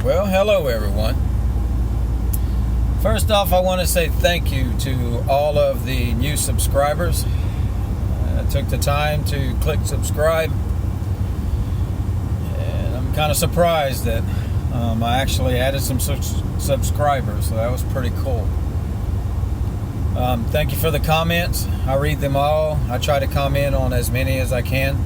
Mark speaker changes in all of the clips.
Speaker 1: Well, hello everyone. First off, I want to say thank you to all of the new subscribers. I took the time to click subscribe, and I'm kind of surprised that I actually added some subscribers, so that was pretty cool. Thank you for the comments. I read them all. I try to comment on as many as I can.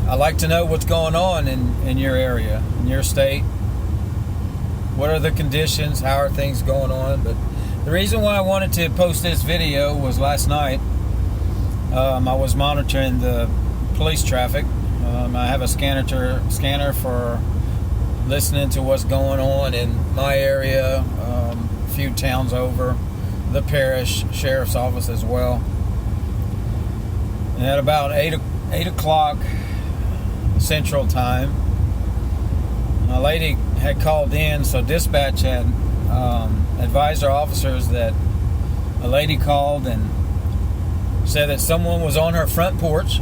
Speaker 1: I like to know what's going on in your area, in your state. What are the conditions? How are things going on? But the reason why I wanted to post this video was last night. I was monitoring the police traffic. I have a scanner for listening to what's going on in my area, a few towns over, the parish sheriff's office as well. And at about 8 o'clock Central Time, a lady had called in, so dispatch had advised our officers that a lady called and said that someone was on her front porch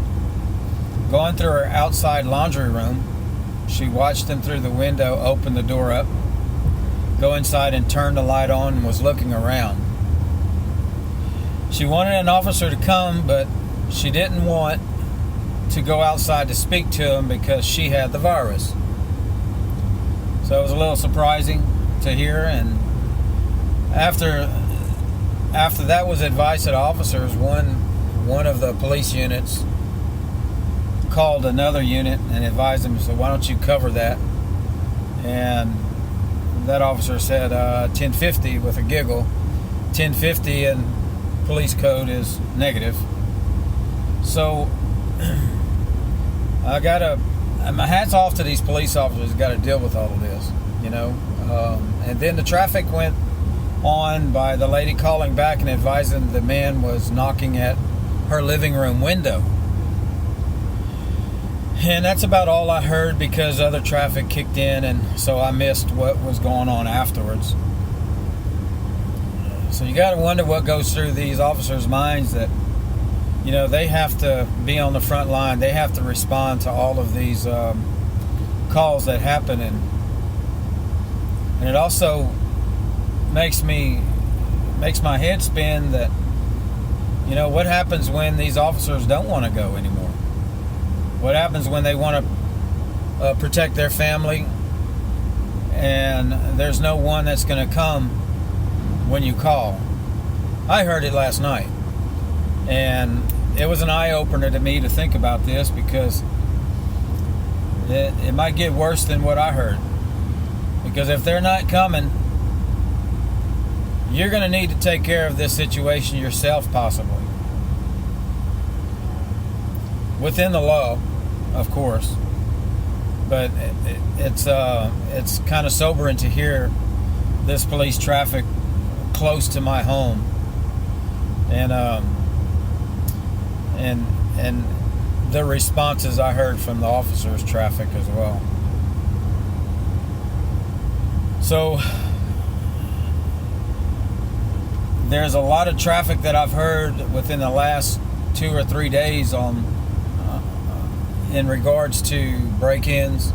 Speaker 1: going through her outside laundry room. She watched them through the window, open the door up, go inside and turn the light on, and was looking around. She wanted an officer to come, but she didn't want to go outside to speak to him because she had the virus. So it was a little surprising to hear, and after that was advised to officers, one of the police units called another unit and advised them, so why don't you cover that? And that officer said 1050 with a giggle. 1050 in police code is negative. So my hat's off to these police officers who got to deal with all of this, you know. And then the traffic went on by the lady calling back and advising the man was knocking at her living room window. And that's about all I heard because other traffic kicked in, and so I missed what was going on afterwards. So you got to wonder what goes through these officers' minds that, you know, they have to be on the front line. They have to respond to all of these calls that happen, and it also makes my head spin that, you know, what happens when these officers don't want to go anymore? What happens when they want to protect their family and there's no one that's going to come when you call? I heard it last night, and it was an eye-opener to me to think about this because it might get worse than what I heard. Because if they're not coming, you're going to need to take care of this situation yourself, possibly. Within the law, of course. But it's kind of sobering to hear this police traffic close to my home. And the responses I heard from the officers' traffic as well. So there's a lot of traffic that I've heard within the last 2 or 3 days on in regards to break-ins,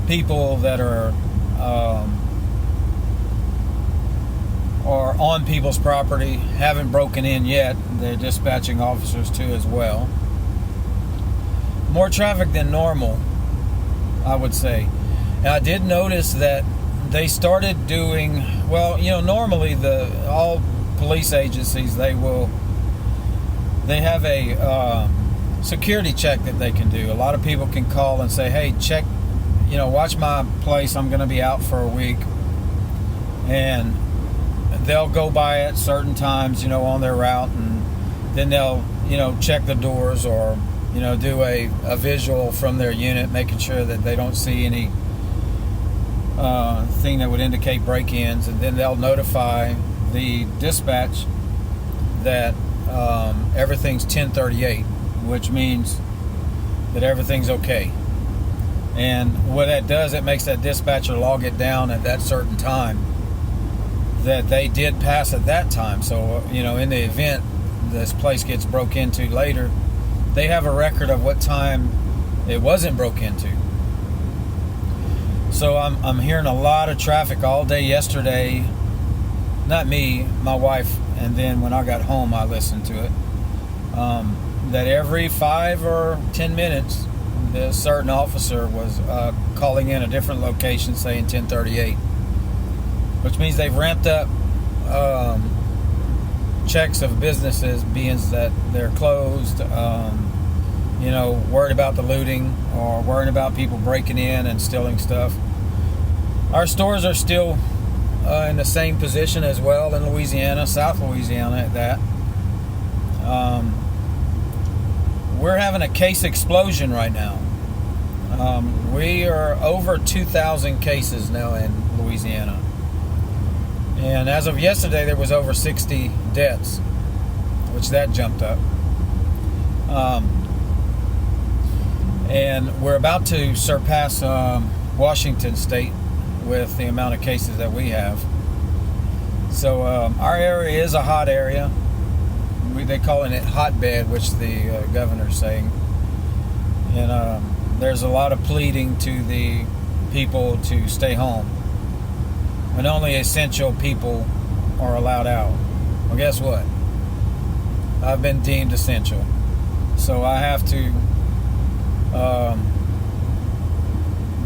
Speaker 1: people that are on people's property, haven't broken in yet. They're dispatching officers to as well. More traffic than normal, I would say. And I did notice that they started doing, well, you know, normally all police agencies, they have a security check that they can do. A lot of people can call and say, hey, check, you know, watch my place, I'm going to be out for a week. And they'll go by at certain times, you know, on their route, and then they'll, you know, check the doors or, you know, do a visual from their unit, making sure that they don't see any thing that would indicate break-ins, and then they'll notify the dispatch that everything's 1038, which means that everything's okay. And what that does, it makes that dispatcher log it down at that certain time that they did pass at that time. So, you know, in the event this place gets broke into later, they have a record of what time it wasn't broke into. So I'm hearing a lot of traffic all day yesterday. Not me, my wife, and then when I got home I listened to it. That every 5 or 10 minutes a certain officer was calling in a different location saying 1038, which means they've ramped up checks of businesses being that they're closed, worried about the looting or worried about people breaking in and stealing stuff. Our stores are still in the same position as well in Louisiana, South Louisiana at that. We're having a case explosion right now. We are over 2,000 cases now in Louisiana. And as of yesterday, there was over 60 deaths, which that jumped up. And we're about to surpass Washington State with the amount of cases that we have. So our area is a hot area. They calling it hotbed, which the governor's saying. And there's a lot of pleading to the people to stay home. And only essential people are allowed out. Well, guess what? I've been deemed essential. So I have to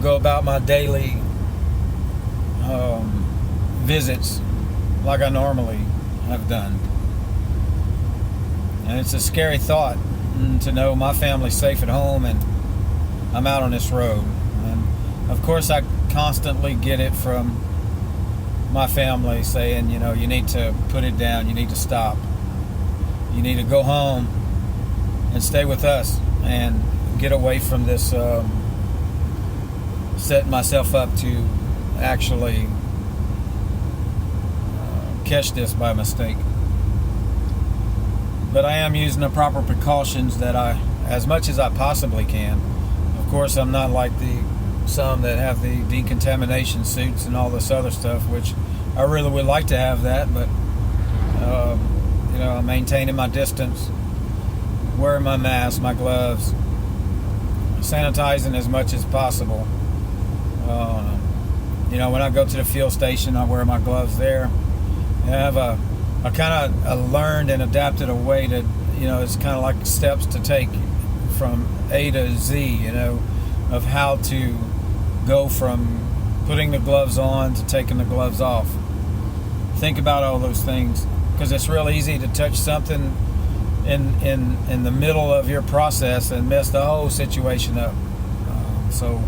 Speaker 1: go about my daily visits like I normally have done. And it's a scary thought to know my family's safe at home and I'm out on this road. And of course I constantly get it from my family saying, you need to put it down, you need to stop. You need to go home and stay with us and get away from this, setting myself up to actually catch this by mistake. But I am using the proper precautions that as much as I possibly can. Of course, I'm not like some that have the decontamination suits and all this other stuff, which I really would like to have that, but I'm maintaining my distance, wearing my mask, my gloves, sanitizing as much as possible. When I go to the fuel station, I wear my gloves there. I kind of learned and adapted a way to, it's kind of like steps to take from A to Z, of how to go from putting the gloves on to taking the gloves off. Think about all those things, because it's real easy to touch something in the middle of your process and mess the whole situation up. So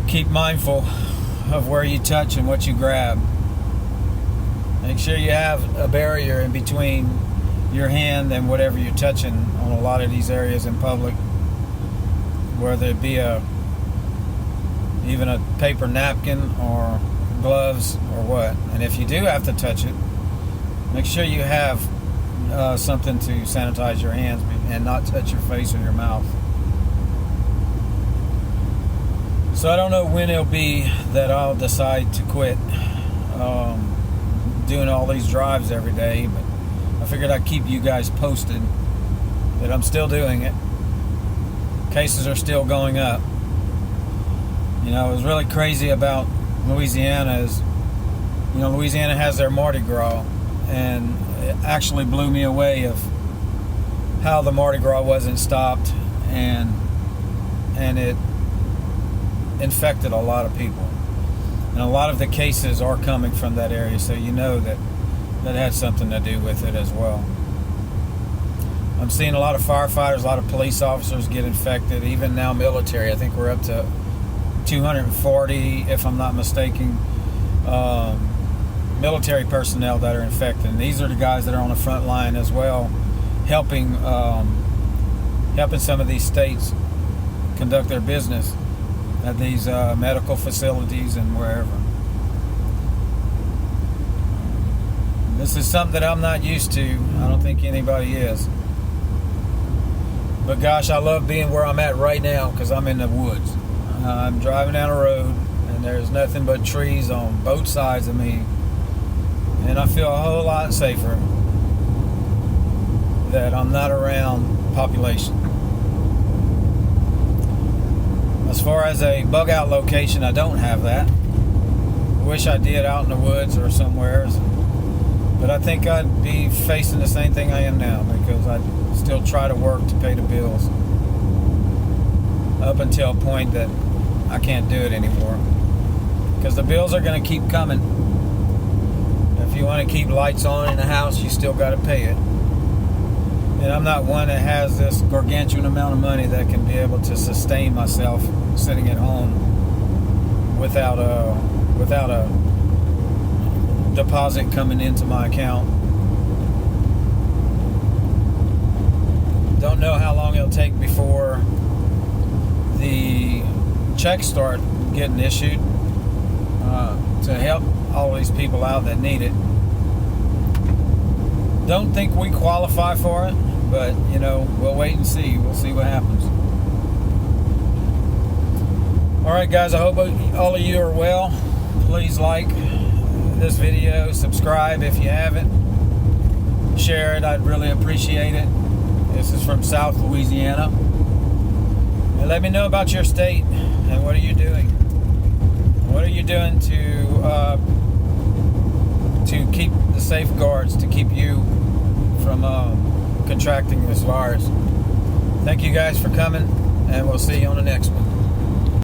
Speaker 1: keep mindful of where you touch and what you grab. Make sure you have a barrier in between your hand and whatever you're touching on a lot of these areas in public, whether it be even a paper napkin or gloves or what. And if you do have to touch it, make sure you have something to sanitize your hands and not touch your face or your mouth. So I don't know when it'll be that I'll decide to quit doing all these drives every day, but I figured I'd keep you guys posted that I'm still doing it. Cases are still going up. It was really crazy about Louisiana is, Louisiana has their Mardi Gras, and it actually blew me away of how the Mardi Gras wasn't stopped, and it infected a lot of people. And a lot of the cases are coming from that area, so that had something to do with it as well. I'm seeing a lot of firefighters, a lot of police officers get infected, even now military. I think we're up to 240, if I'm not mistaken, military personnel that are infected. And these are the guys that are on the front line as well, helping some of these states conduct their business at these medical facilities and wherever. This is something that I'm not used to. I don't think anybody is. But gosh, I love being where I'm at right now because I'm in the woods. I'm driving down a road and there's nothing but trees on both sides of me. And I feel a whole lot safer that I'm not around population. as a bug out location, I don't have that. Wish I did out in the woods or somewhere. But I think I'd be facing the same thing I am now, because I still try to work to pay the bills up until a point that I can't do it anymore, because the bills are going to keep coming. If you want to keep lights on in the house, you still got to pay it. And I'm not one that has this gargantuan amount of money that can be able to sustain myself sitting at home without a deposit coming into my account. Don't know how long it'll take before the checks start getting issued to help all these people out that need it. Don't think we qualify for it, but we'll wait and see. We'll see what happens. Alright guys, I hope all of you are well. Please like this video, subscribe if you haven't, share it, I'd really appreciate it. This is from South Louisiana. And let me know about your state and what are you doing? What are you doing to keep the safeguards to keep you from contracting this virus? Thank you guys for coming, and we'll see you on the next one.